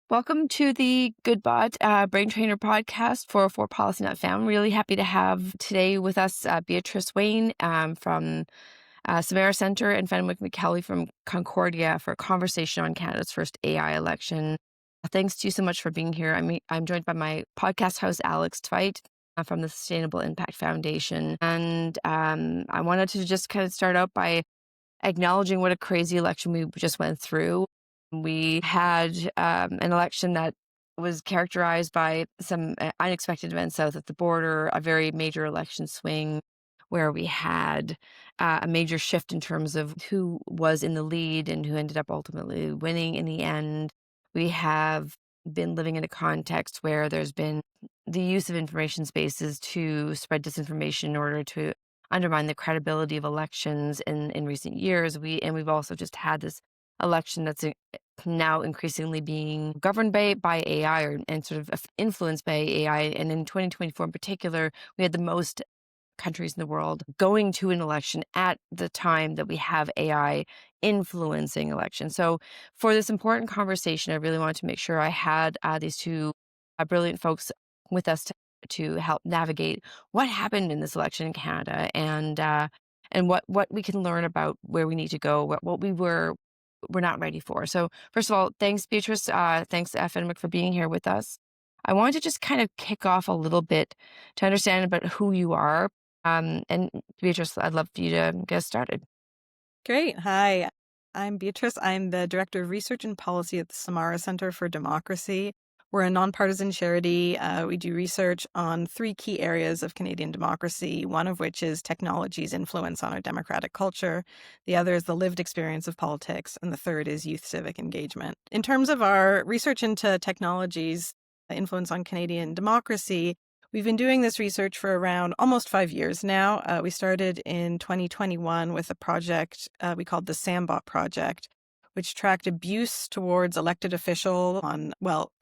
Welcome to the Goodbot Brain Trainer podcast for Policy Not Found. Really happy to have today with us Beatrice Wayne from Samara Centre and Fenwick McKelvey from Concordia for a conversation on Canada's first AI election. Thanks to you so much for being here. I'm joined by my podcast host, Alex Tveit from the Sustainable Impact Foundation. And I wanted to just kind of start out by acknowledging what a crazy election we just went through. We had an election that was characterized by some unexpected events south at the border, a very major election swing where we had a major shift in terms of who was in the lead and who ended up ultimately winning in the end. We have been living in a context where there's been the use of information spaces to spread disinformation in order to undermine the credibility of elections in recent years. We've also just had this election that's now increasingly being governed by AI and sort of influenced by AI. And in 2024 in particular, we had the most countries in the world going to an election at the time that we have AI influencing elections. So for this important conversation, I really wanted to make sure I had these two brilliant folks with us to help navigate what happened in this election in Canada and what we can learn about where we need to go, what we're not ready for. So first of all, thanks, Beatrice. Thanks, Fenwick, for being here with us. I wanted to just kind of kick off a little bit to understand about who you are. And Beatrice, I'd love for you to get started. Great. Hi, I'm Beatrice. I'm the Director of Research and Policy at the Samara Centre for Democracy. We're a nonpartisan charity. We do research on three key areas of Canadian democracy, one of which is technology's influence on our democratic culture. The other is the lived experience of politics. And the third is youth civic engagement. In terms of our research into technology's influence on Canadian democracy, we've been doing this research for around almost 5 years now. We started in 2021 with a project we called the Sambot Project, which tracked abuse towards elected officials on,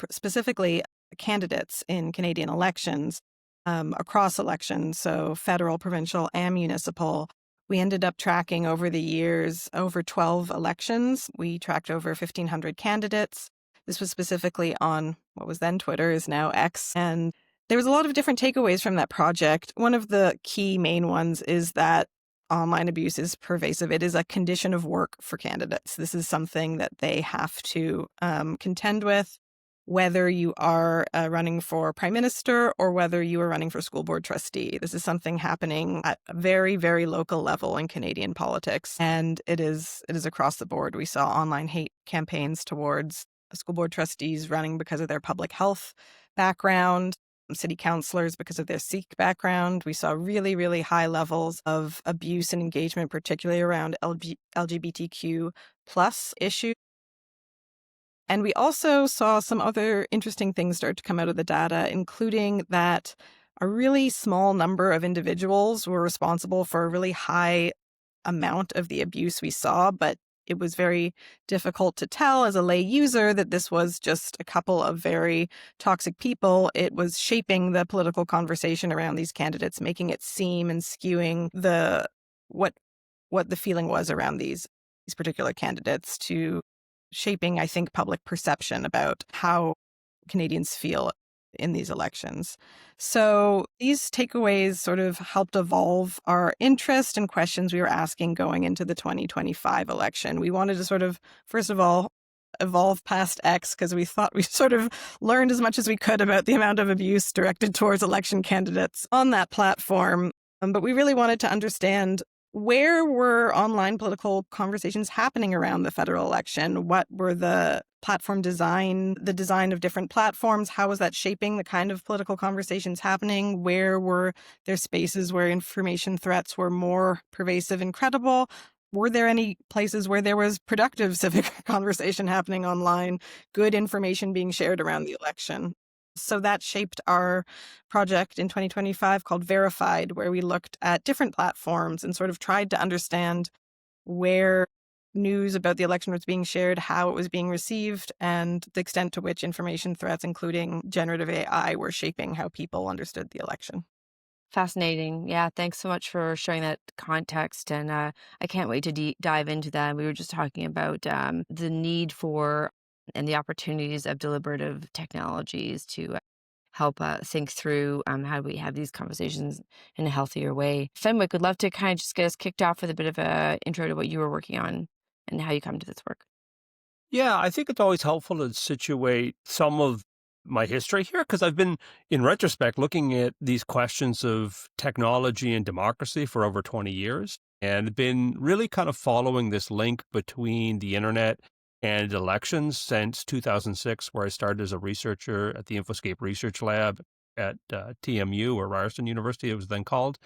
specifically candidates in Canadian elections, across elections, so federal, provincial, and municipal. We ended up tracking over the years over 12 elections. We tracked over 1,500 candidates. This was specifically on what was then Twitter, is now X. And there was a lot of different takeaways from that project. One of the key main ones is that online abuse is pervasive. It is a condition of work for candidates. This is something that they have to contend with, whether you are running for prime minister or whether you are running for school board trustee. This is something happening at a very, very local level in Canadian politics, and it is across the board. We saw online hate campaigns towards school board trustees running because of their public health background, city councillors because of their Sikh background. We saw really, really high levels of abuse and engagement, particularly around LGBTQ plus issues. And we also saw some other interesting things start to come out of the data, including that a really small number of individuals were responsible for a really high amount of the abuse we saw, but it was very difficult to tell as a lay user that this was just a couple of very toxic people. It was shaping the political conversation around these candidates, making it seem and skewing what the feeling was around these particular candidates, to shaping, I think, public perception about how Canadians feel in these elections. So these takeaways sort of helped evolve our interest and questions we were asking going into the 2025 election. We wanted to sort of, first of all, evolve past X, because we thought we sort of learned as much as we could about the amount of abuse directed towards election candidates on that platform. But we really wanted to understand, where were online political conversations happening around the federal election? What were the platform design, the design of different platforms? How was that shaping the kind of political conversations happening? Where were there spaces where information threats were more pervasive and credible? Were there any places where there was productive civic conversation happening online, good information being shared around the election? So that shaped our project in 2025 called Verified, where we looked at different platforms and sort of tried to understand where news about the election was being shared, how it was being received, and the extent to which information threats, including generative AI, were shaping how people understood the election. Fascinating. Yeah, thanks so much for sharing that context. And I can't wait to dive into that. We were just talking about the need for and the opportunities of deliberative technologies to help think through how do we have these conversations in a healthier way. Fenwick, would love to kind of just get us kicked off with a bit of a intro to what you were working on and how you come to this work. Yeah, I think it's always helpful to situate some of my history here because I've been, in retrospect, looking at these questions of technology and democracy for over 20 years and been really kind of following this link between the internet and elections since 2006, where I started as a researcher at the Infoscape Research Lab at TMU, or Ryerson University, it was then called,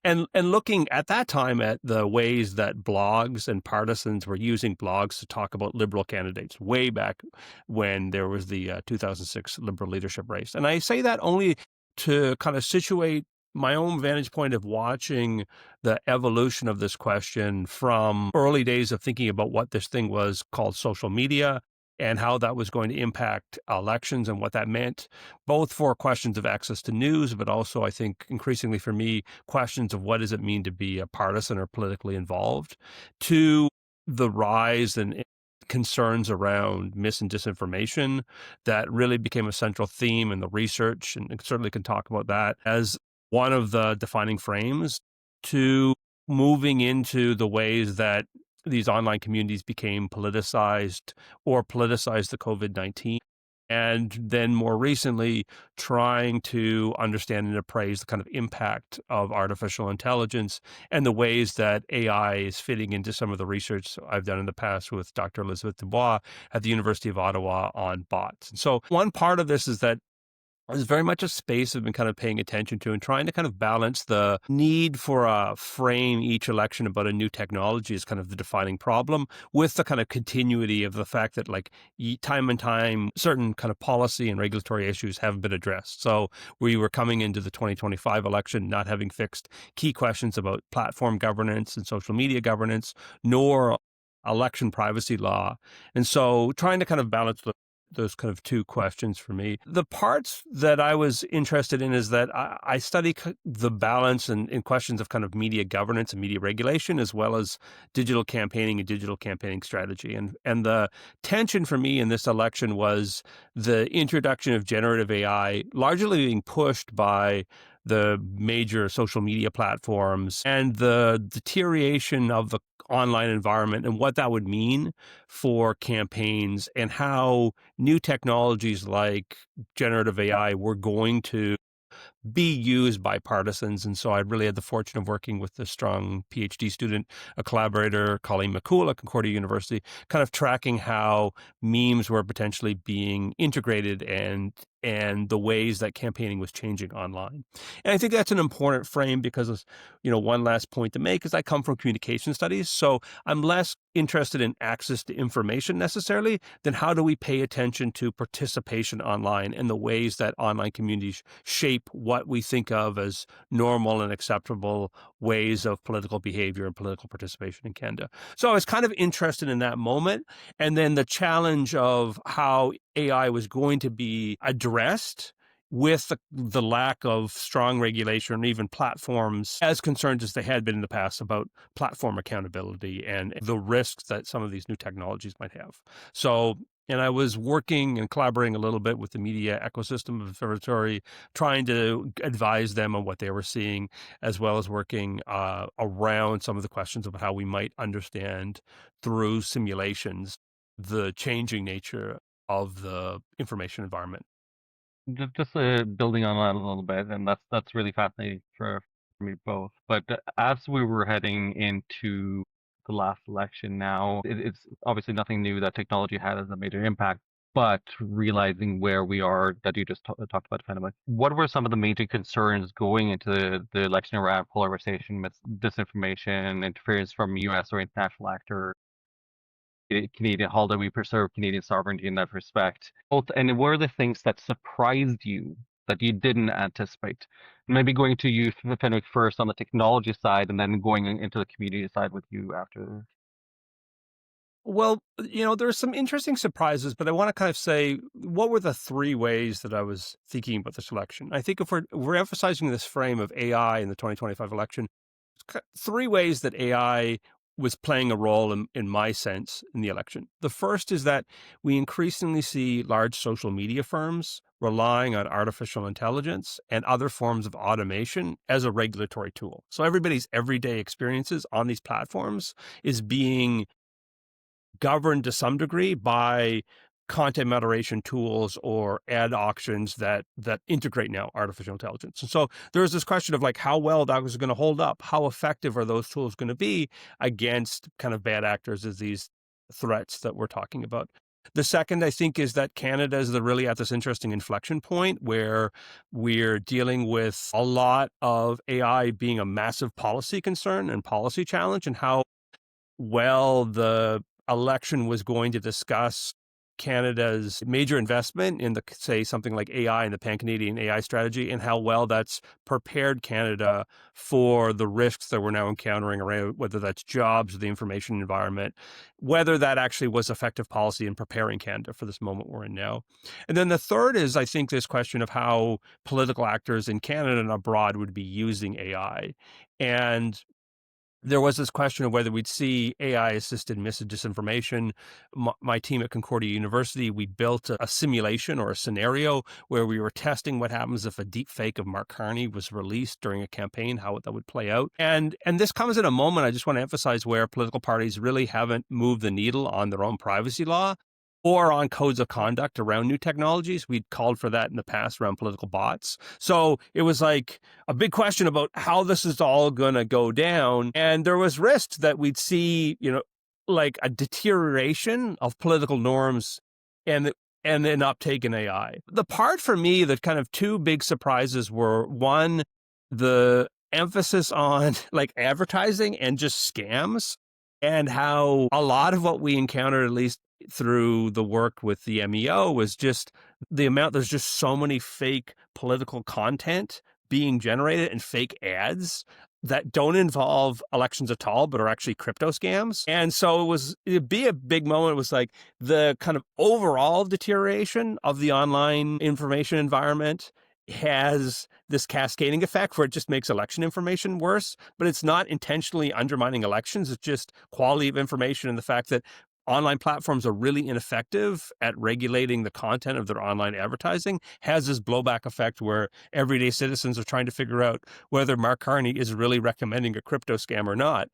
and looking at that time at the ways that blogs and partisans were using blogs to talk about liberal candidates way back when there was the 2006 liberal leadership race. And I say that only to kind of situate my own vantage point of watching the evolution of this question from early days of thinking about what this thing was called social media and how that was going to impact elections and what that meant, both for questions of access to news, but also, I think, increasingly for me, questions of what does it mean to be a partisan or politically involved, to the rise and concerns around mis and disinformation that really became a central theme in the research, and certainly can talk about that as one of the defining frames, to moving into the ways that these online communities became politicized or politicized the COVID-19. And then more recently, trying to understand and appraise the kind of impact of artificial intelligence and the ways that AI is fitting into some of the research I've done in the past with Dr. Elizabeth Dubois at the University of Ottawa on bots. And so one part of this is that is very much a space I've been kind of paying attention to and trying to kind of balance the need for a frame each election about a new technology as kind of the defining problem with the kind of continuity of the fact that like time and time, certain kind of policy and regulatory issues haven't been addressed. So we were coming into the 2025 election not having fixed key questions about platform governance and social media governance, nor election privacy law. And so trying to kind of balance those kind of two questions for me. The parts that I was interested in is that I study the balance and in questions of kind of media governance and media regulation, as well as digital campaigning and digital campaigning strategy. And the tension for me in this election was the introduction of generative AI, largely being pushed by the major social media platforms and the deterioration of the online environment and what that would mean for campaigns and how new technologies like generative AI were going to be used by partisans. And so I really had the fortune of working with a strong PhD student, a collaborator, Colleen McCool at Concordia University, kind of tracking how memes were potentially being integrated and the ways that campaigning was changing online. And I think that's an important frame because, one last point to make is I come from communication studies. So I'm less interested in access to information necessarily than how do we pay attention to participation online and the ways that online communities shape what we think of as normal and acceptable ways of political behavior and political participation in Canada. So I was kind of interested in that moment. And then the challenge of how AI was going to be addressed with the lack of strong regulation and even platforms as concerned as they had been in the past about platform accountability and the risks that some of these new technologies might have. So, and I was working and collaborating a little bit with the Media Ecosystem Observatory, trying to advise them on what they were seeing, as well as working around some of the questions of how we might understand through simulations the changing nature of the information environment. Just building on that a little bit, and that's really fascinating for me both. But as we were heading into the last election now, it's obviously nothing new that technology had as a major impact, but realizing where we are, that you just talked about, Fenwick, what were some of the major concerns going into the election around polarization, disinformation, interference from US or international actors? Canadian, how do we preserve Canadian sovereignty in that respect? Both, and what are the things that surprised you that you didn't anticipate? Maybe going to you, Fenwick, first on the technology side, and then going into the community side with you after. Well, there's some interesting surprises, but I want to kind of say, what were the three ways that I was thinking about this election? I think if we're emphasizing this frame of AI in the 2025 election, three ways that AI was playing a role in my sense in the election. The first is that we increasingly see large social media firms relying on artificial intelligence and other forms of automation as a regulatory tool. So everybody's everyday experiences on these platforms is being governed to some degree by content moderation tools or ad auctions that integrate now artificial intelligence. And so there's this question of like how well is going to hold up, how effective are those tools going to be against kind of bad actors as these threats that we're talking about. The second, I think, is that Canada is really at this interesting inflection point where we're dealing with a lot of AI being a massive policy concern and policy challenge, and how well the election was going to discuss Canada's major investment in the, say, something like AI and the Pan-Canadian AI strategy, and how well that's prepared Canada for the risks that we're now encountering around, whether that's jobs or the information environment, whether that actually was effective policy in preparing Canada for this moment we're in now. And then the third is, I think, this question of how political actors in Canada and abroad would be using AI. And there was this question of whether we'd see AI-assisted mis and disinformation. My team at Concordia University, we built a simulation or a scenario where we were testing what happens if a deep fake of Mark Carney was released during a campaign, how that would play out. And this comes at a moment, I just want to emphasize, where political parties really haven't moved the needle on their own privacy law or on codes of conduct around new technologies. We'd called for that in the past around political bots. So it was like a big question about how this is all going to go down. And there was risk that we'd see, like a deterioration of political norms and an uptake in AI. The part for me, the kind of two big surprises were, one, the emphasis on like advertising and just scams, and how a lot of what we encountered, at least through the work with the MEO, was just the amount, there's just so many fake political content being generated and fake ads that don't involve elections at all, but are actually crypto scams. And so it'd be a big moment. It was like the kind of overall deterioration of the online information environment has this cascading effect where it just makes election information worse, but it's not intentionally undermining elections. It's just quality of information and the fact that online platforms are really ineffective at regulating the content of their online advertising has this blowback effect where everyday citizens are trying to figure out whether Mark Carney is really recommending a crypto scam or not.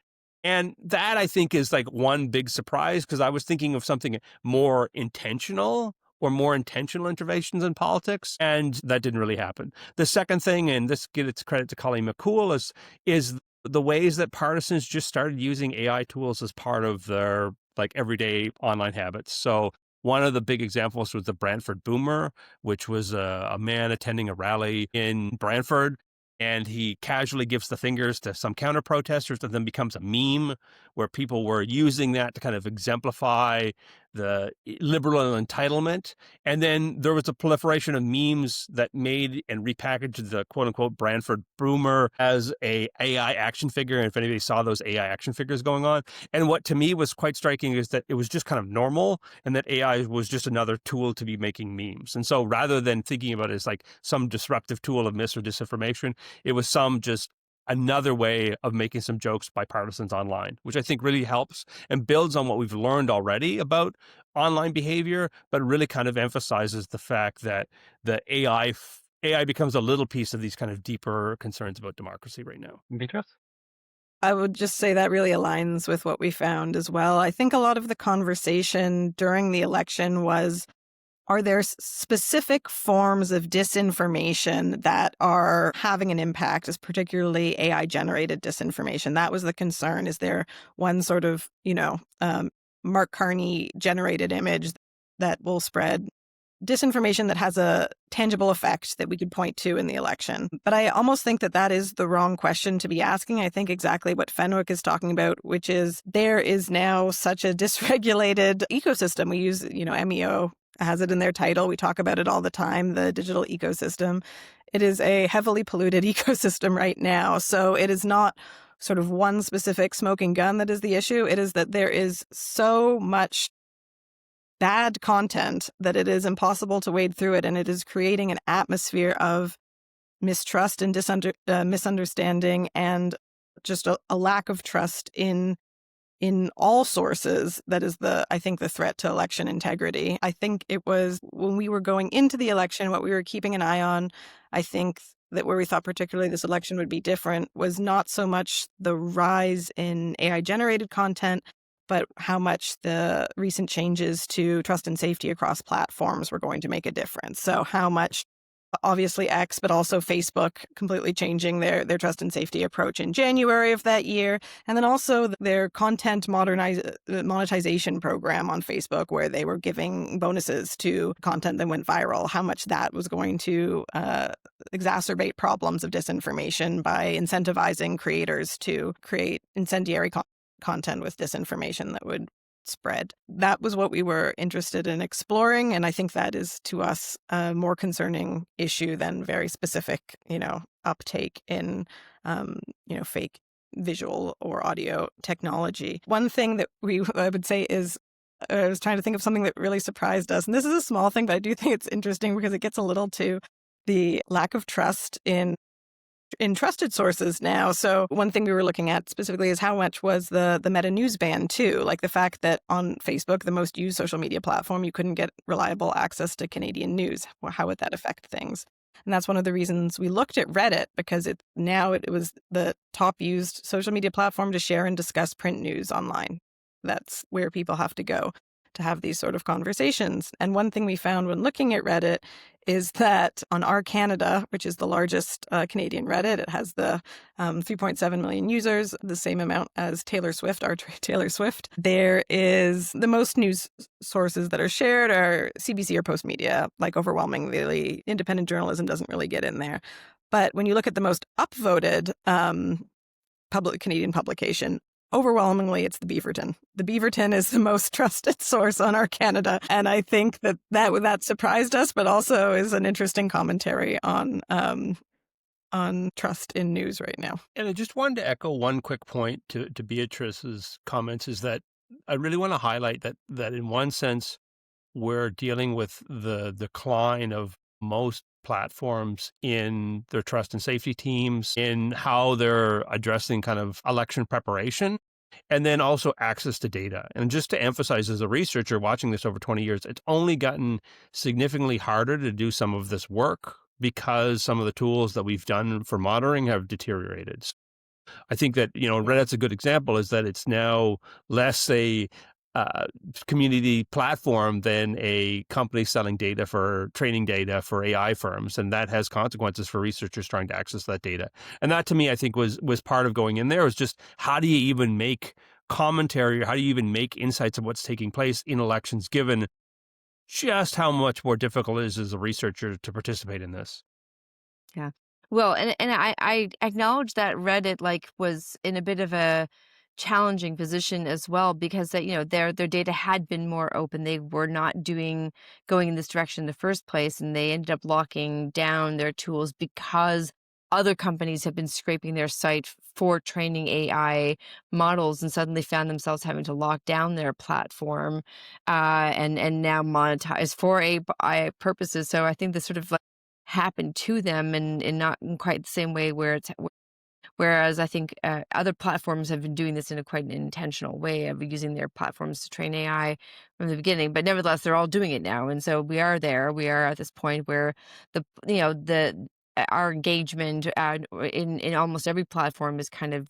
And that, I think, is like one big surprise, because I was thinking of something more intentional or more intentional interventions in politics, and that didn't really happen. The second thing, and this gets credit to Colleen McCool, is the ways that partisans just started using AI tools as part of their like everyday online habits. So one of the big examples was the Brantford Boomer, which was a man attending a rally in Brantford, and he casually gives the fingers to some counter protesters, and then becomes a meme where people were using that to kind of exemplify the liberal entitlement. And then there was a proliferation of memes that made and repackaged the quote unquote Brantford Boomer as a AI action figure. And if anybody saw those AI action figures going on, and what to me was quite striking is that it was just kind of normal, and that AI was just another tool to be making memes. And so rather than thinking about it as like some disruptive tool of mis or disinformation, it was just another way of making some jokes by partisans online, which I think really helps and builds on what we've learned already about online behavior, but really kind of emphasizes the fact that the AI becomes a little piece of these kind of deeper concerns about democracy right now. Beatrice? I would just say that really aligns with what we found as well. I think a lot of the conversation during the election was, are there specific forms of disinformation that are having an impact, as particularly AI-generated disinformation? That was the concern. Is there one sort of, Mark Carney-generated image that will spread disinformation that has a tangible effect that we could point to in the election? But I almost think that that is the wrong question to be asking. I think exactly what Fenwick is talking about, which is there is now such a dysregulated ecosystem. We use, MEO has it in their title. We talk about it all the time, the digital ecosystem. It is a heavily polluted ecosystem right now. So it is not sort of one specific smoking gun that is the issue. It is that there is so much bad content that it is impossible to wade through it, and it is creating an atmosphere of mistrust and misunderstanding, and just a lack of trust in in all sources that is I think the threat to election integrity. I think it was when we were going into the election, what we were keeping an eye on, I think that where we thought particularly this election would be different was not so much the rise in AI generated content, but how much the recent changes to trust and safety across platforms were going to make a difference. So how much, obviously X, but also Facebook completely changing their trust and safety approach in January of that year. And then also their content monetization program on Facebook, where they were giving bonuses to content that went viral, how much that was going to exacerbate problems of disinformation by incentivizing creators to create incendiary content with disinformation that would spread. That was what we were interested in exploring, and I think that is to us a more concerning issue than very specific, uptake in, fake visual or audio technology. One thing that I would say is, I was trying to think of something that really surprised us, and this is a small thing, but I do think it's interesting because it gets a little to the lack of trust in trusted sources now. So one thing we were looking at specifically is how much was the Meta news ban too, like the fact that on Facebook, the most used social media platform, you couldn't get reliable access to Canadian news. Well, how would that affect things? And that's one of the reasons we looked at Reddit, because it was the top used social media platform to share and discuss print news online. That's where people have to go to have these sort of conversations. And one thing we found when looking at Reddit is that on Our Canada, which is the largest Canadian Reddit, it has the 3.7 million users, the same amount as Taylor Swift, Taylor Swift. There is the most news sources that are shared are CBC or Postmedia, like overwhelmingly. Independent journalism doesn't really get in there. But when you look at the most upvoted public Canadian publication, overwhelmingly, it's the Beaverton. The Beaverton is the most trusted source on Our Canada. And I think that surprised us, but also is an interesting commentary on trust in news right now. And I just wanted to echo one quick point to Beatrice's comments, is that I really want to highlight that in one sense, we're dealing with the decline of most platforms in their trust and safety teams, in how they're addressing kind of election preparation, and then also access to data. And just to emphasize, as a researcher watching this over 20 years, it's only gotten significantly harder to do some of this work because some of the tools that we've done for monitoring have deteriorated. I think that, Reddit's a good example, is that it's now less a community platform than a company selling training data for AI firms. And that has consequences for researchers trying to access that data. And that, to me, I think was part of going in there, was just how do you even make commentary, or how do you even make insights of what's taking place in elections, given just how much more difficult it is as a researcher to participate in this. Yeah. Well, and I acknowledge that Reddit was in a bit of a challenging position as well, because that their data had been more open. They were not going in this direction in the first place, and they ended up locking down their tools because other companies have been scraping their site for training AI models, and suddenly found themselves having to lock down their platform and now monetize for AI purposes. So I think this sort of happened to them, and not in quite the same way whereas I think other platforms have been doing this in a quite an intentional way of using their platforms to train AI from the beginning. But nevertheless, they're all doing it now, and so we are at this point where our engagement in almost every platform is kind of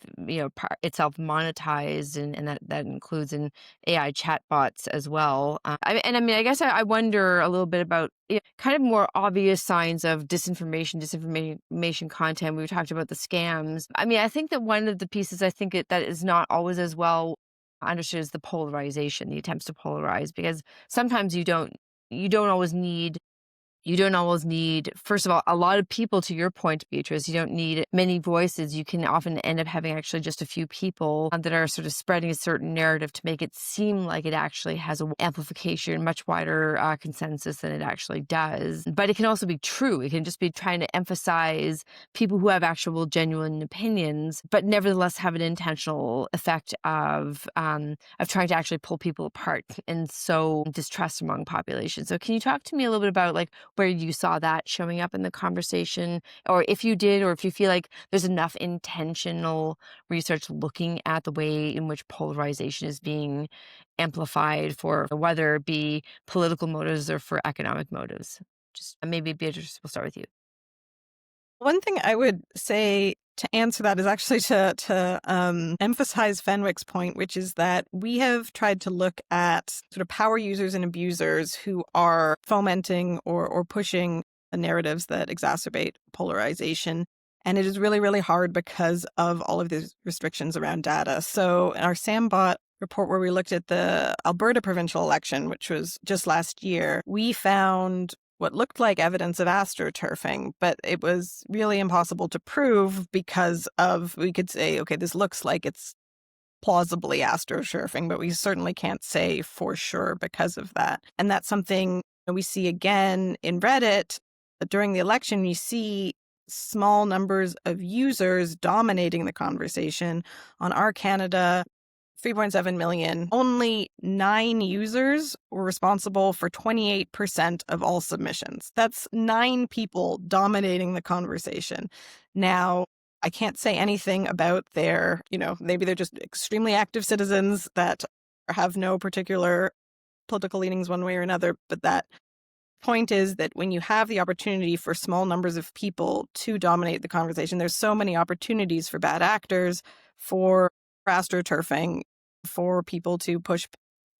itself monetized, and that includes in AI chatbots as well. I guess I wonder a little bit about kind of more obvious signs of disinformation content. We talked about the scams. I think that one of the pieces that is not always as well understood is the polarization, the attempts to polarize, because sometimes you don't always need. First of all, a lot of people, to your point, Beatrice. You don't need many voices. You can often end up having actually just a few people that are sort of spreading a certain narrative to make it seem like it actually has an amplification, much wider consensus than it actually does. But it can also be true. It can just be trying to emphasize people who have actual genuine opinions, but nevertheless have an intentional effect of trying to actually pull people apart and sow distrust among populations. So can you talk to me a little bit about where you saw that showing up in the conversation, or if you did, or if you feel like there's enough intentional research looking at the way in which polarization is being amplified for whether it be political motives or for economic motives. Just maybe Beatrice, we'll start with you. One thing I would say to answer that is actually to emphasize Fenwick's point, which is that we have tried to look at sort of power users and abusers who are fomenting or pushing the narratives that exacerbate polarization. And it is really, really hard because of all of these restrictions around data. So in our SAMBOT report, where we looked at the Alberta provincial election, which was just last year, we found what looked like evidence of astroturfing, but it was really impossible to prove because of, we could say, okay, this looks like it's plausibly astroturfing, but we certainly can't say for sure because of that. And that's something we see again in Reddit. During the election, you see small numbers of users dominating the conversation. On Our Canada, 3.7 million, only 9 users were responsible for 28% of all submissions. That's 9 people dominating the conversation. Now, I can't say anything about their, maybe they're just extremely active citizens that have no particular political leanings one way or another, but that point is that when you have the opportunity for small numbers of people to dominate the conversation, there's so many opportunities for bad actors, for astroturfing, for people to push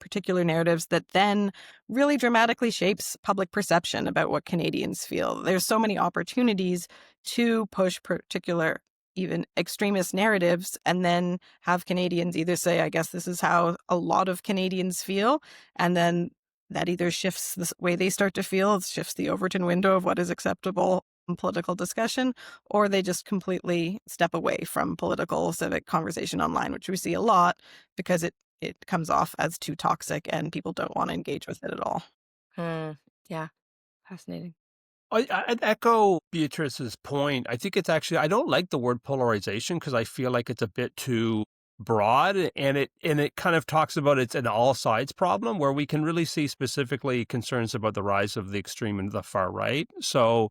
particular narratives that then really dramatically shapes public perception about what Canadians feel. There's so many opportunities to push particular, even extremist narratives, and then have Canadians either say, I guess this is how a lot of Canadians feel, and then that either shifts the way they start to feel, it shifts the Overton window of what is acceptable in political discussion, or they just completely step away from political civic conversation online, which we see a lot because it comes off as too toxic and people don't want to engage with it at all. Yeah, fascinating. I'd echo Beatrice's point. I think it's actually, I don't like the word polarization because I feel like it's a bit too broad, and it kind of talks about it's an all sides problem where we can really see specifically concerns about the rise of the extreme and the far right. So,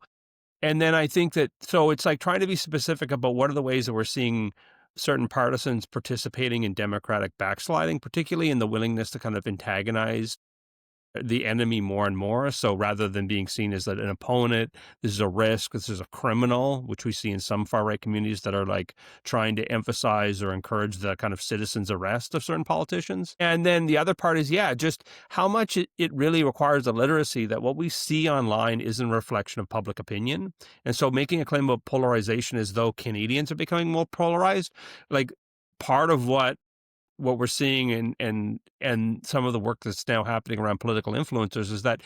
and then I think that, so it's like trying to be specific about what are the ways that we're seeing certain partisans participating in democratic backsliding, particularly in the willingness to kind of antagonize the enemy more and more. So rather than being seen as an opponent, this is a risk, this is a criminal, which we see in some far right communities that are like trying to emphasize or encourage the kind of citizens' arrest of certain politicians. And then the other part is, just how much it really requires a literacy that what we see online isn't a reflection of public opinion. And so making a claim about polarization as though Canadians are becoming more polarized, like part of what we're seeing and some of the work that's now happening around political influencers is that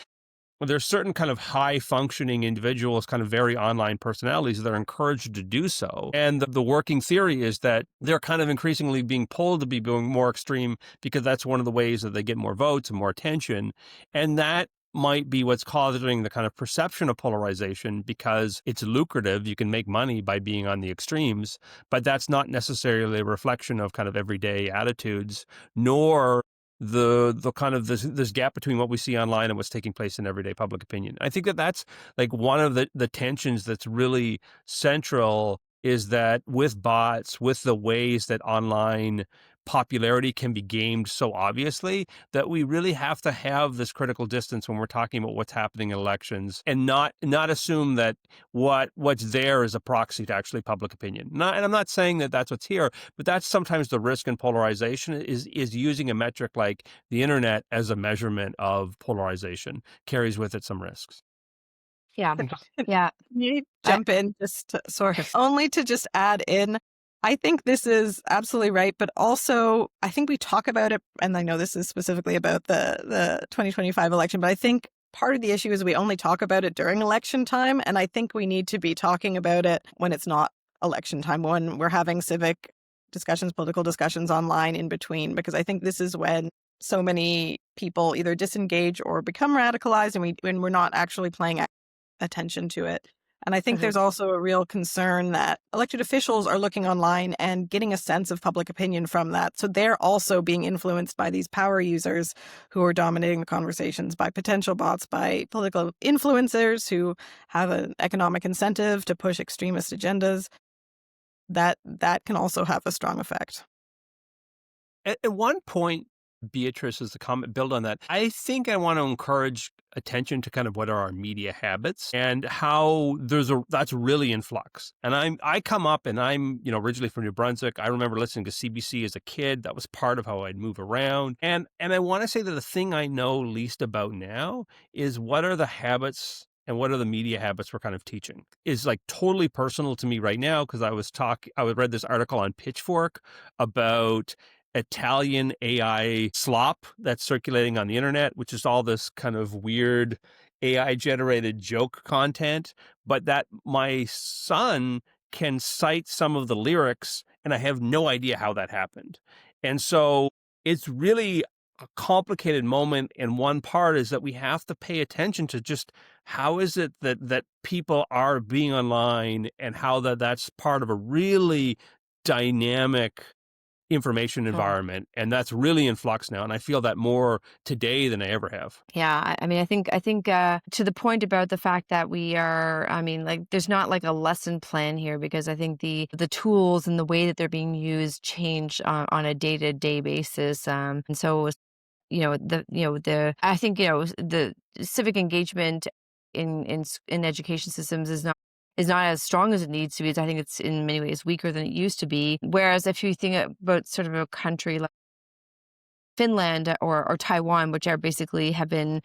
there's certain kind of high functioning individuals, kind of very online personalities that are encouraged to do so. And the working theory is that they're kind of increasingly being pulled to be more extreme because that's one of the ways that they get more votes and more attention. And that might be what's causing the kind of perception of polarization because it's lucrative. You can make money by being on the extremes, but that's not necessarily a reflection of kind of everyday attitudes, nor the kind of this gap between what we see online and what's taking place in everyday public opinion. I think that's like one of the tensions that's really central is that with bots, with the ways that online popularity can be gamed so obviously, that we really have to have this critical distance when we're talking about what's happening in elections and not assume that what's there is a proxy to actually public opinion. And I'm not saying that that's what's here, but that's sometimes the risk in polarization is using a metric like the internet as a measurement of polarization carries with it some risks. Yeah. Just Yeah. You jump in only to just add in. I think this is absolutely right, but also I think we talk about it, and I know this is specifically about the 2025 election, but I think part of the issue is we only talk about it during election time, and I think we need to be talking about it when it's not election time, when we're having civic discussions, political discussions online in between, because I think this is when so many people either disengage or become radicalized, and we're not actually paying attention to it. And I think there's also a real concern that elected officials are looking online and getting a sense of public opinion from that. So they're also being influenced by these power users who are dominating the conversations, by potential bots, by political influencers who have an economic incentive to push extremist agendas. That can also have a strong effect. At one point, Beatrice, as a comment build on that, I think I want to encourage attention to kind of what are our media habits and how that's really in flux. And I come up and I'm, originally from New Brunswick. I remember listening to CBC as a kid. That was part of how I'd move around. And I want to say that the thing I know least about now is what are the habits and what are the media habits we're kind of teaching is like totally personal to me right now because I read this article on Pitchfork about Italian AI slop that's circulating on the internet, which is all this kind of weird AI generated joke content, but that my son can cite some of the lyrics and I have no idea how that happened. And so it's really a complicated moment. And one part is that we have to pay attention to just how is it that people are being online and how that's part of a really dynamic information environment, and that's really in flux now, and I feel that more today than I ever have. Yeah, I mean, I think to the point about the fact that there's not like a lesson plan here because I think the tools and the way that they're being used change on a day-to-day basis. And so, I think, the civic engagement in education systems is not as strong as it needs to be. I think it's in many ways weaker than it used to be. Whereas if you think about sort of a country like Finland or Taiwan, which are basically have been,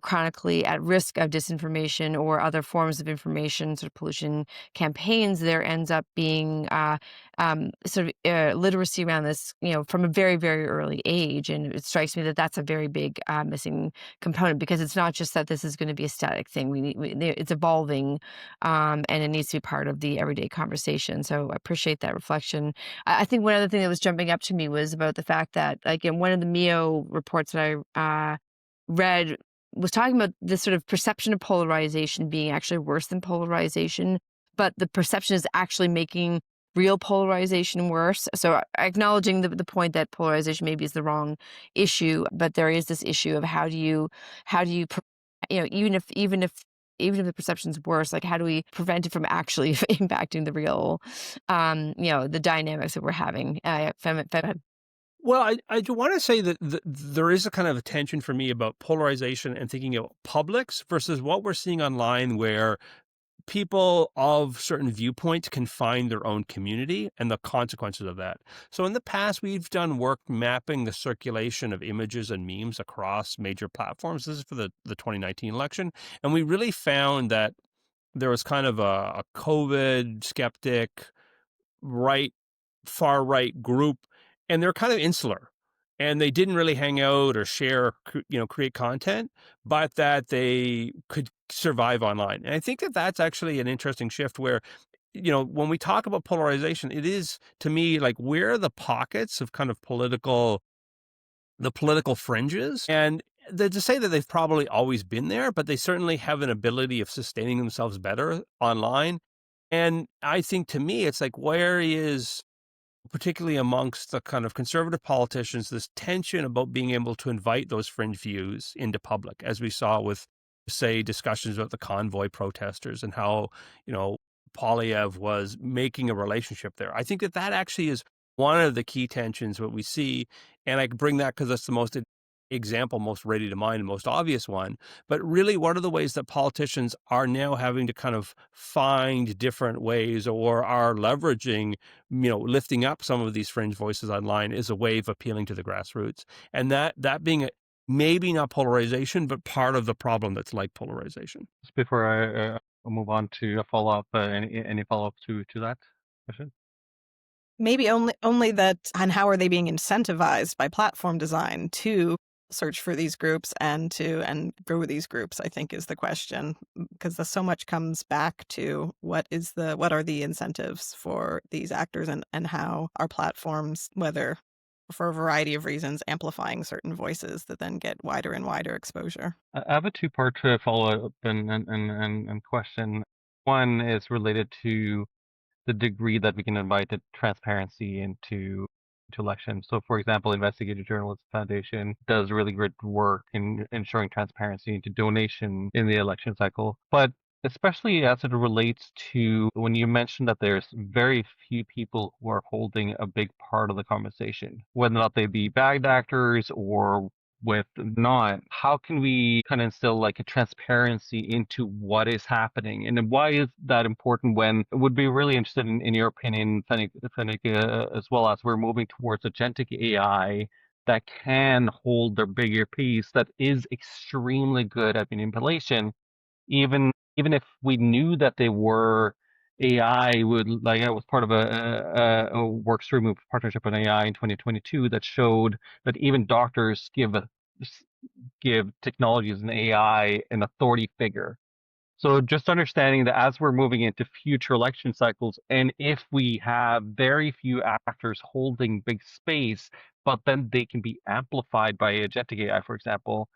chronically at risk of disinformation or other forms of information sort of pollution campaigns, there ends up being literacy around this, from a very, very early age. And it strikes me that that's a very big missing component because it's not just that this is going to be a static thing. It's evolving, and it needs to be part of the everyday conversation. So I appreciate that reflection. I think one other thing that was jumping up to me was about the fact that, like, in one of the MEO reports that I read was talking about this sort of perception of polarization being actually worse than polarization, but the perception is actually making real polarization worse. So acknowledging the point that polarization maybe is the wrong issue, but there is this issue of how do you, even if the perception's worse, like how do we prevent it from actually impacting the real, the dynamics that we're having? Well, I do want to say that there is a kind of a tension for me about polarization and thinking about publics versus what we're seeing online where people of certain viewpoints can find their own community and the consequences of that. So in the past, we've done work mapping the circulation of images and memes across major platforms. This is for the 2019 election. And we really found that there was kind of a COVID skeptic, far right group, and they're kind of insular. And they didn't really hang out or share, create content, but that they could survive online. And I think that that's actually an interesting shift where, when we talk about polarization, it is to me like where are the pockets of kind of the political fringes, and to say that they've probably always been there, but they certainly have an ability of sustaining themselves better online. And I think to me, it's like, where is, particularly amongst the kind of conservative politicians, this tension about being able to invite those fringe views into public, as we saw with, say, discussions about the convoy protesters and how, Polyev was making a relationship there. I think that actually is one of the key tensions what we see. And I bring that because that's the most example, most ready to mind, and most obvious one. But really, what are the ways that politicians are now having to kind of find different ways or are leveraging, lifting up some of these fringe voices online as a way of appealing to the grassroots? And that being maybe not polarization, but part of the problem that's like polarization. Just before I move on to a follow-up, any follow-up to that question? Maybe only that, and how are they being incentivized by platform design to search for these groups and grow these groups, I think is the question, because so much comes back to what are the incentives for these actors and how are platforms, whether for a variety of reasons, amplifying certain voices that then get wider and wider exposure. I have a two-part follow-up and question. One is related to the degree that we can invite the transparency into elections. So, for example, Investigative Journalism Foundation does really great work in ensuring transparency into donation in the election cycle. But especially as it relates to when you mentioned that there's very few people who are holding a big part of the conversation, whether or not they be bad actors or with not, how can we kind of instill like a transparency into what is happening? And then why is that important when would be really interested in your opinion, Fenwick, as well as we're moving towards agentic AI that can hold their bigger piece that is extremely good at manipulation, even if we knew that they were AI would like I was part of a work stream of partnership on AI in 2022 that showed that even doctors give technologies and AI an authority figure. So just understanding that as we're moving into future election cycles, and if we have very few actors holding big space, but then they can be amplified by agentic AI, for example,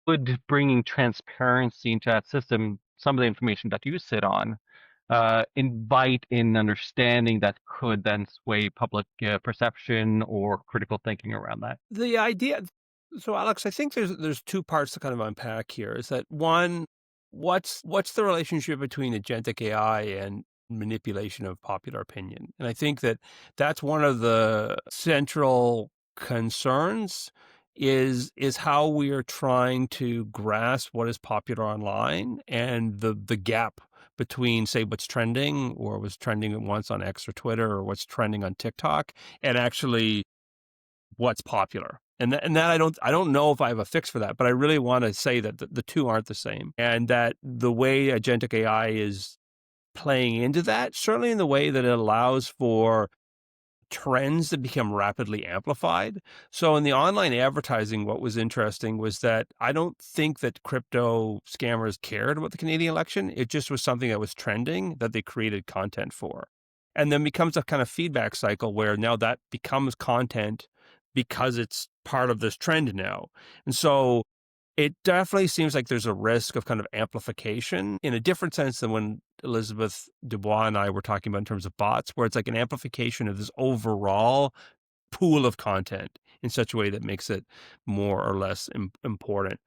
would bringing transparency into that system, some of the information that you sit on, invite in understanding that could then sway public perception or critical thinking around that. The idea so Alex, I think there's two parts to kind of unpack here. Is that one, what's the relationship between agentic AI and manipulation of popular opinion? And I think that that's one of the central concerns is how we are trying to grasp what is popular online and the gap between, say, what's trending or was trending at once on X or Twitter or what's trending on TikTok and actually what's popular. And that I don't know if I have a fix for that, but I really want to say that the two aren't the same, and that the way agentic AI is playing into that, certainly in the way that it allows for trends to become rapidly amplified. So in the online advertising, what was interesting was that I don't think that crypto scammers cared about the Canadian election. It just was something that was trending that they created content for. And then becomes a kind of feedback cycle where now that becomes content because it's part of this trend now. And so it definitely seems like there's a risk of kind of amplification in a different sense than when Elizabeth Dubois and I were talking about in terms of bots, where it's like an amplification of this overall pool of content in such a way that makes it more or less important.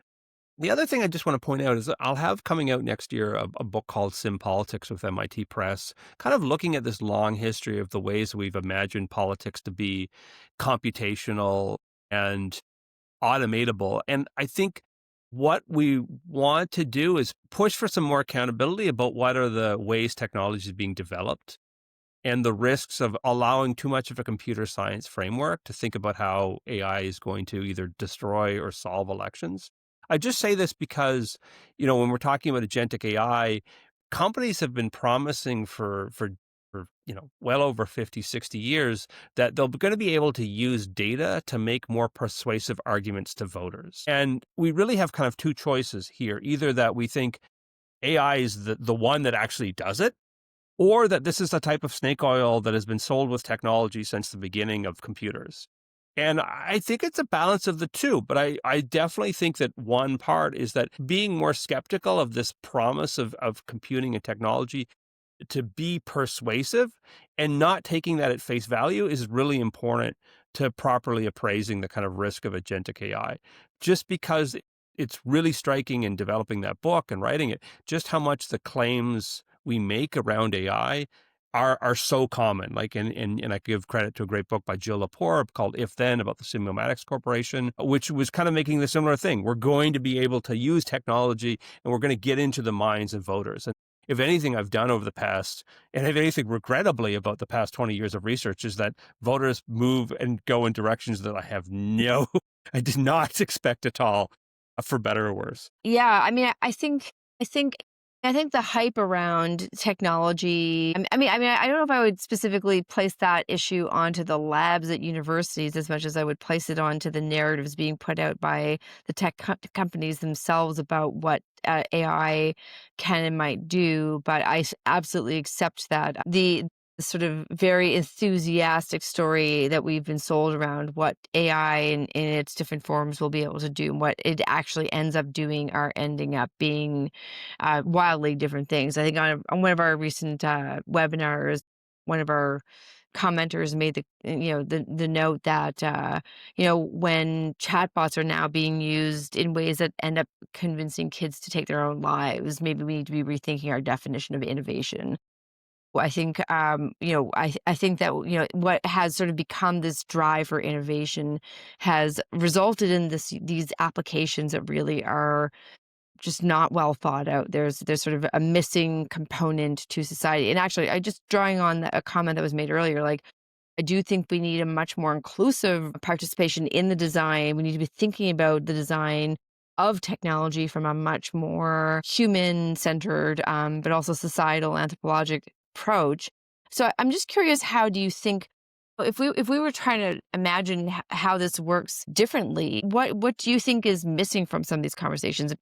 The other thing I just want to point out is that I'll have coming out next year a book called Sim Politics with MIT Press, kind of looking at this long history of the ways we've imagined politics to be computational and automatable. And I think what we want to do is push for some more accountability about what are the ways technology is being developed and the risks of allowing too much of a computer science framework to think about how AI is going to either destroy or solve elections. I just say this because, when we're talking about agentic AI, companies have been promising for well over 50, 60 years that they're going to be able to use data to make more persuasive arguments to voters. And we really have kind of two choices here. Either that we think AI is the one that actually does it, or that this is a type of snake oil that has been sold with technology since the beginning of computers. And I think it's a balance of the two, but I definitely think that one part is that being more skeptical of this promise of computing and technology to be persuasive and not taking that at face value is really important to properly appraising the kind of risk of agentic AI. Just because it's really striking in developing that book and writing it, just how much the claims we make around AI are so common. Like, and I give credit to a great book by Jill Lepore called If Then about the Semiotics Corporation, which was kind of making the similar thing. We're going to be able to use technology and we're going to get into the minds of voters. And if anything I've done over the past, and if anything regrettably about the past 20 years of research, is that voters move and go in directions that I did not expect at all, for better or worse. Yeah, I mean, I think I think the hype around technology. I don't know if I would specifically place that issue onto the labs at universities as much as I would place it onto the narratives being put out by the companies themselves about what AI can and might do. But I absolutely accept that sort of very enthusiastic story that we've been sold around what AI in its different forms will be able to do, and what it actually ends up doing are ending up being wildly different things. I think on one of our recent webinars, one of our commenters made the note that when chatbots are now being used in ways that end up convincing kids to take their own lives, maybe we need to be rethinking our definition of innovation. I think, I think that, what has sort of become this drive for innovation has resulted in these applications that really are just not well thought out. There's sort of a missing component to society. And actually, I just drawing on a comment that was made earlier, like, I do think we need a much more inclusive participation in the design. We need to be thinking about the design of technology from a much more human-centered, but also societal anthropologic approach. So I'm just curious, how do you think, if we were trying to imagine how this works differently, what do you think is missing from some of these conversations?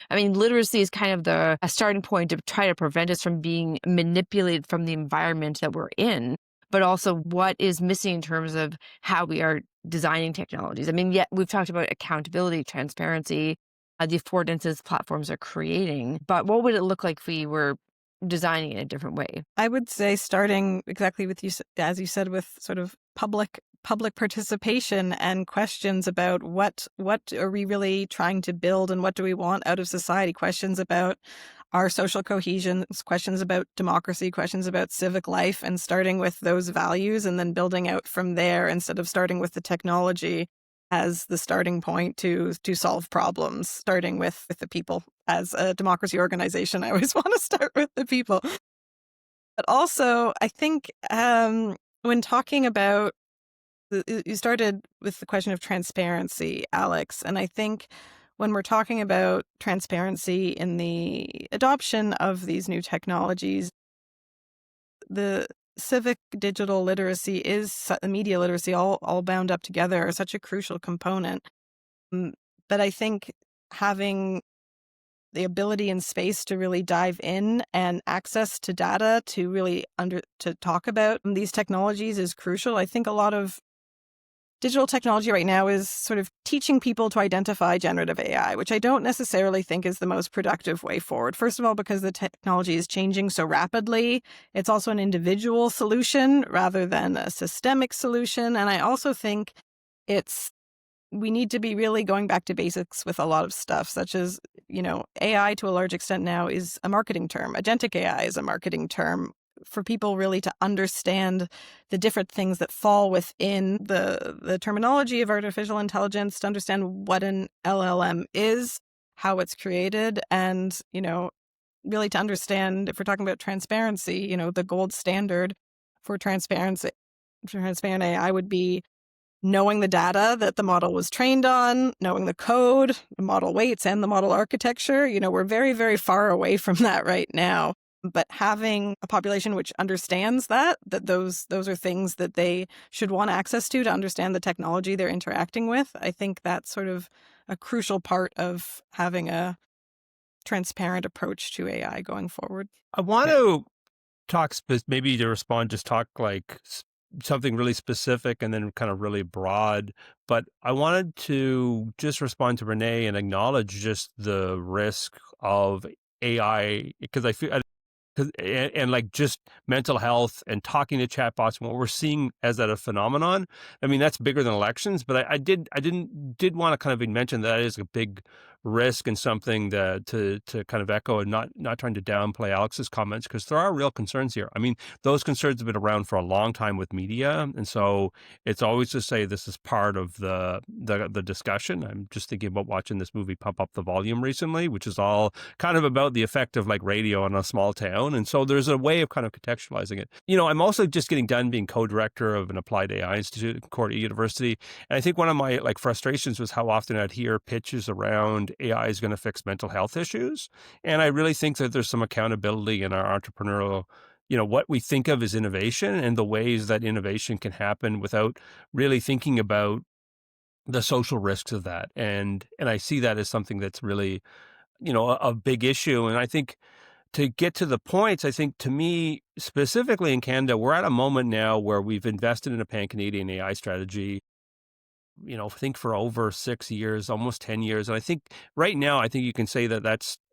I mean, literacy is kind of a starting point to try to prevent us from being manipulated from the environment that we're in, but also what is missing in terms of how we are designing technologies. I mean, yet we've talked about accountability, transparency, the affordances platforms are creating, but what would it look like if we were designing in a different way? I would say starting exactly with you, as you said, with sort of public participation and questions about what are we really trying to build and what do we want out of society, questions about our social cohesion, questions about democracy, questions about civic life, and starting with those values and then building out from there instead of starting with the technology as the starting point to solve problems, starting with the people. As a democracy organization, I always want to start with the people. But also, I think when talking about, you started with the question of transparency, Alex, and I think when we're talking about transparency in the adoption of these new technologies, the civic digital literacy is media literacy, all bound up together, are such a crucial component. Mm, But I think having the ability and space to really dive in and access to data to really to talk about these technologies is crucial. I think a lot of digital technology right now is sort of teaching people to identify generative AI, which I don't necessarily think is the most productive way forward. First of all, because the technology is changing so rapidly. It's also an individual solution rather than a systemic solution. And I also think we need to be really going back to basics with a lot of stuff, such as, AI to a large extent now is a marketing term. Agentic AI is a marketing term for people really to understand the different things that fall within the terminology of artificial intelligence, to understand what an LLM is, how it's created, and, really to understand, if we're talking about transparency, the gold standard for transparent AI would be knowing the data that the model was trained on, knowing the code, the model weights, and the model architecture. We're very, very far away from that right now. But having a population which understands that those are things that they should want access to understand the technology they're interacting with, I think that's sort of a crucial part of having a transparent approach to AI going forward. I want to talk, maybe to respond, just talk like something really specific and then kind of really broad. But I wanted to just respond to Renee and acknowledge just the risk of AI, because I feel, and like just mental health and talking to chatbots and what we're seeing as that a phenomenon. I mean, that's bigger than elections, but I did want to kind of mention that is a big risk and something that to kind of echo, and not trying to downplay Alex's comments, because there are real concerns here. I mean, those concerns have been around for a long time with media, and so it's always to say this is part of the discussion. I'm just thinking about watching this movie Pump Up the Volume recently, which is all kind of about the effect of like radio in a small town. And so there's a way of kind of contextualizing it. I'm also just getting done being co-director of an applied AI institute at Concordia University. And I think one of my like frustrations was how often I'd hear pitches around AI is going to fix mental health issues. And I really think that there's some accountability in our entrepreneurial, what we think of as innovation and the ways that innovation can happen without really thinking about the social risks of that. And I see that as something that's really, a big issue. And I think to get to the points, I think to me, specifically in Canada, we're at a moment now where we've invested in a pan-Canadian AI strategy, I think for over 6 years, almost 10 years. And I think right now, I think you can say that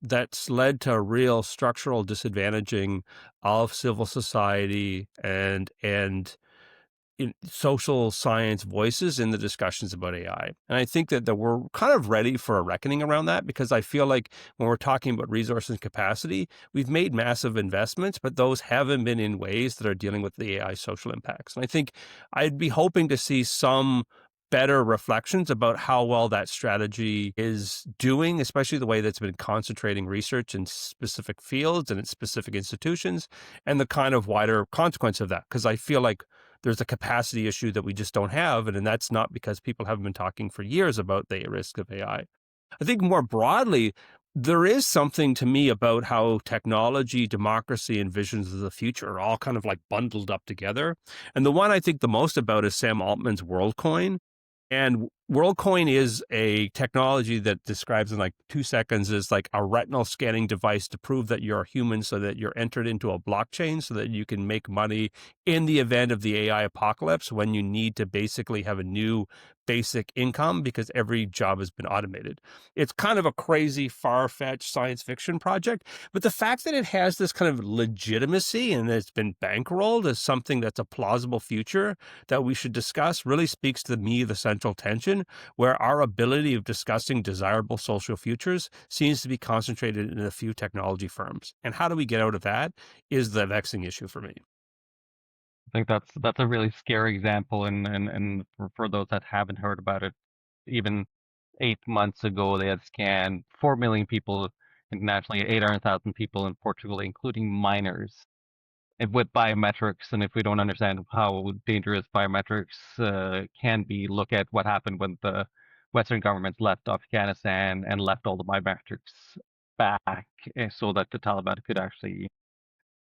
that's led to a real structural disadvantaging of civil society and in social science voices in the discussions about AI. And I think that we're kind of ready for a reckoning around that, because I feel like when we're talking about resource and capacity, we've made massive investments, but those haven't been in ways that are dealing with the AI social impacts. And I think I'd be hoping to see some better reflections about how well that strategy is doing, especially the way that's been concentrating research in specific fields and in specific institutions, and the kind of wider consequence of that. Because I feel like there's a capacity issue that we just don't have. And that's not because people haven't been talking for years about the risk of AI. I think more broadly, there is something to me about how technology, democracy, and visions of the future are all kind of like bundled up together. And the one I think the most about is Sam Altman's WorldCoin. And WorldCoin is a technology that describes in like 2 seconds is like a retinal scanning device to prove that you're a human, so that you're entered into a blockchain so that you can make money in the event of the AI apocalypse, when you need to basically have a new basic income because every job has been automated. It's kind of a crazy, far-fetched science fiction project, but the fact that it has this kind of legitimacy and it's been bankrolled as something that's a plausible future that we should discuss really speaks to me the central tension, where our ability of discussing desirable social futures seems to be concentrated in a few technology firms. And how do we get out of that is the vexing issue for me. I think that's a really scary example, and for those that haven't heard about it, even 8 months ago, they had scanned 4 million people internationally, 800,000 people in Portugal, including minors, and with biometrics. And if we don't understand how dangerous biometrics can be, look at what happened when the Western governments left Afghanistan and left all the biometrics back, so that the Taliban could actually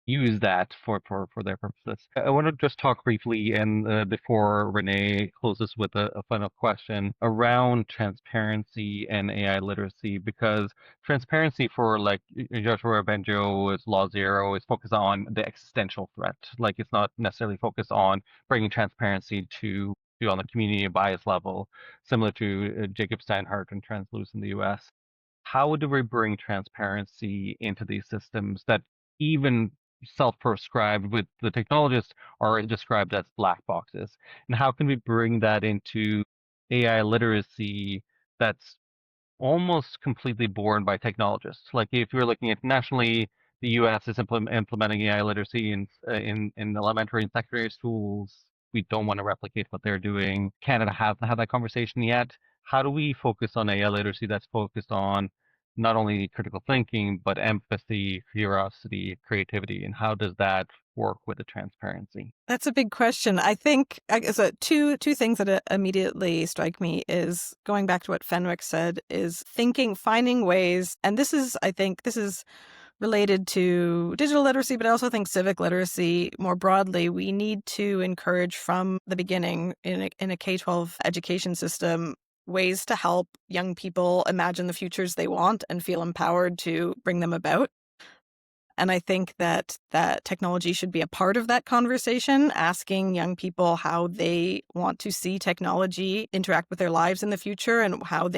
use that for their purposes. I want to just talk briefly, and before Renee closes with a final question around transparency and AI literacy, because transparency for like Joshua Benjo's Law Zero is focused on the existential threat. Like, it's not necessarily focused on bringing transparency to on the community bias level, similar to Jacob Steinhardt and Transluce in the US. How do we bring transparency into these systems that even self-prescribed with the technologists are described as black boxes? And how can we bring that into AI literacy that's almost completely borne by technologists? Like, if you're looking at nationally, the US is implementing AI literacy in elementary and secondary schools. We don't want to replicate what they're doing. Canada hasn't had that conversation yet. How do we focus on AI literacy that's focused on not only critical thinking, but empathy, curiosity, creativity, and how does that work with the transparency? That's a big question. I think two things that immediately strike me is going back to what Fenwick said, is finding ways, and I think this is related to digital literacy, but I also think civic literacy more broadly. We need to encourage from the beginning in a K-12 education system ways to help young people imagine the futures they want and feel empowered to bring them about. And I think that technology should be a part of that conversation, asking young people how they want to see technology interact with their lives in the future and what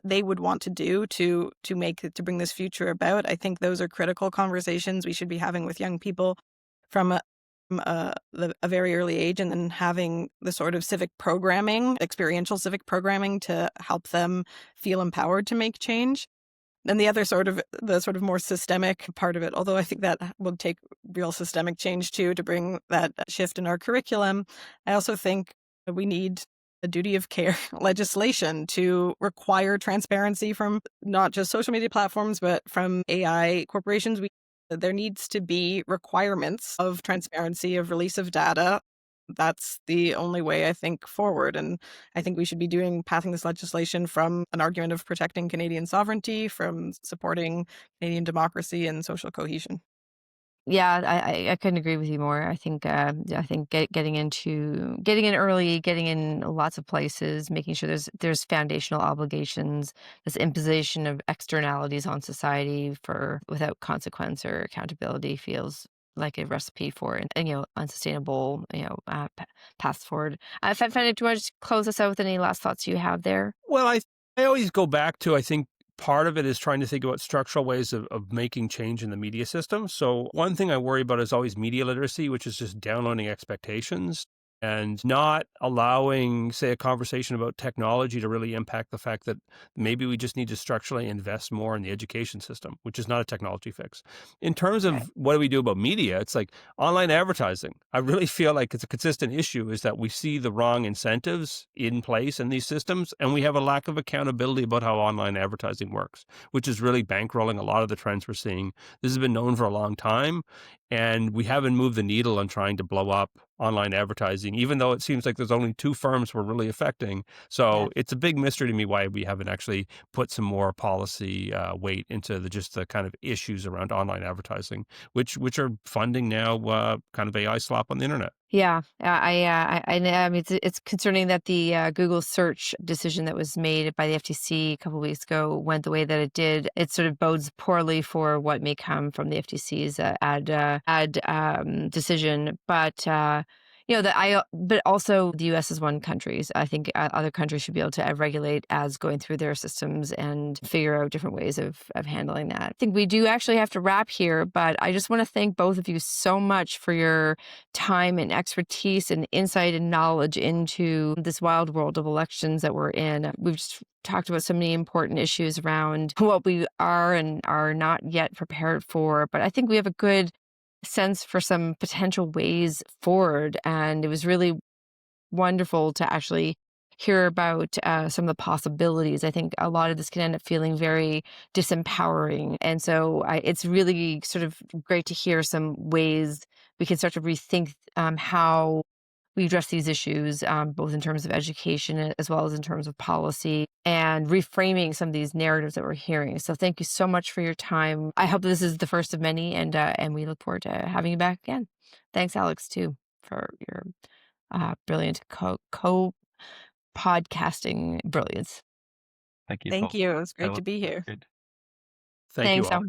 they would want to do to bring this future about. I think those are critical conversations we should be having with young people from a very early age, and then having the sort of experiential civic programming to help them feel empowered to make change. And the sort of more systemic part of it, although I think that will take real systemic change too to bring that shift in our curriculum, I also think we need a duty of care legislation to require transparency from not just social media platforms, but from AI corporations. There needs to be requirements of transparency, of release of data. That's the only way, I think, forward. And I think we should be passing this legislation from an argument of protecting Canadian sovereignty, from supporting Canadian democracy and social cohesion. Yeah, I couldn't agree with you more. I think getting in early, getting in lots of places, making sure there's foundational obligations, this imposition of externalities on society for without consequence or accountability feels like a recipe for and unsustainable path forward. Fenwick, do you want to just close us out with any last thoughts you have there? Well, I always go back to, I think part of it is trying to think about structural ways of making change in the media system. So one thing I worry about is always media literacy, which is just downloading expectations and not allowing, say, a conversation about technology to really impact the fact that maybe we just need to structurally invest more in the education system, which is not a technology fix. In terms Right. of what do we do about media, it's like online advertising. I really feel like it's a consistent issue is that we see the wrong incentives in place in these systems, and we have a lack of accountability about how online advertising works, which is really bankrolling a lot of the trends we're seeing. This has been known for a long time, and we haven't moved the needle on trying to blow up online advertising, even though it seems like there's only two firms we're really affecting. Yeah. So it's a big mystery to me why we haven't actually put some more policy weight into just the kind of issues around online advertising, which are funding now kind of AI slop on the internet. Yeah, I mean, it's concerning that the Google search decision that was made by the FTC a couple of weeks ago went the way that it did. It sort of bodes poorly for what may come from the FTC's ad decision. But but also the U.S. is one country. So I think other countries should be able to regulate ads going through their systems and figure out different ways of handling that. I think we do actually have to wrap here, but I just want to thank both of you so much for your time and expertise and insight and knowledge into this wild world of elections that we're in. We've just talked about so many important issues around what we are and are not yet prepared for, but I think we have a good sense for some potential ways forward. And it was really wonderful to actually hear about some of the possibilities. I think a lot of this can end up feeling very disempowering. And so it's really sort of great to hear some ways we can start to rethink how we address these issues, both in terms of education as well as in terms of policy and reframing some of these narratives that we're hearing. So thank you so much for your time. I hope this is the first of many, and we look forward to having you back again. Thanks, Alex, too, for your brilliant podcasting brilliance. Thank you Thank both. you. It was That great was to be here. good. Thank you Thanks, all.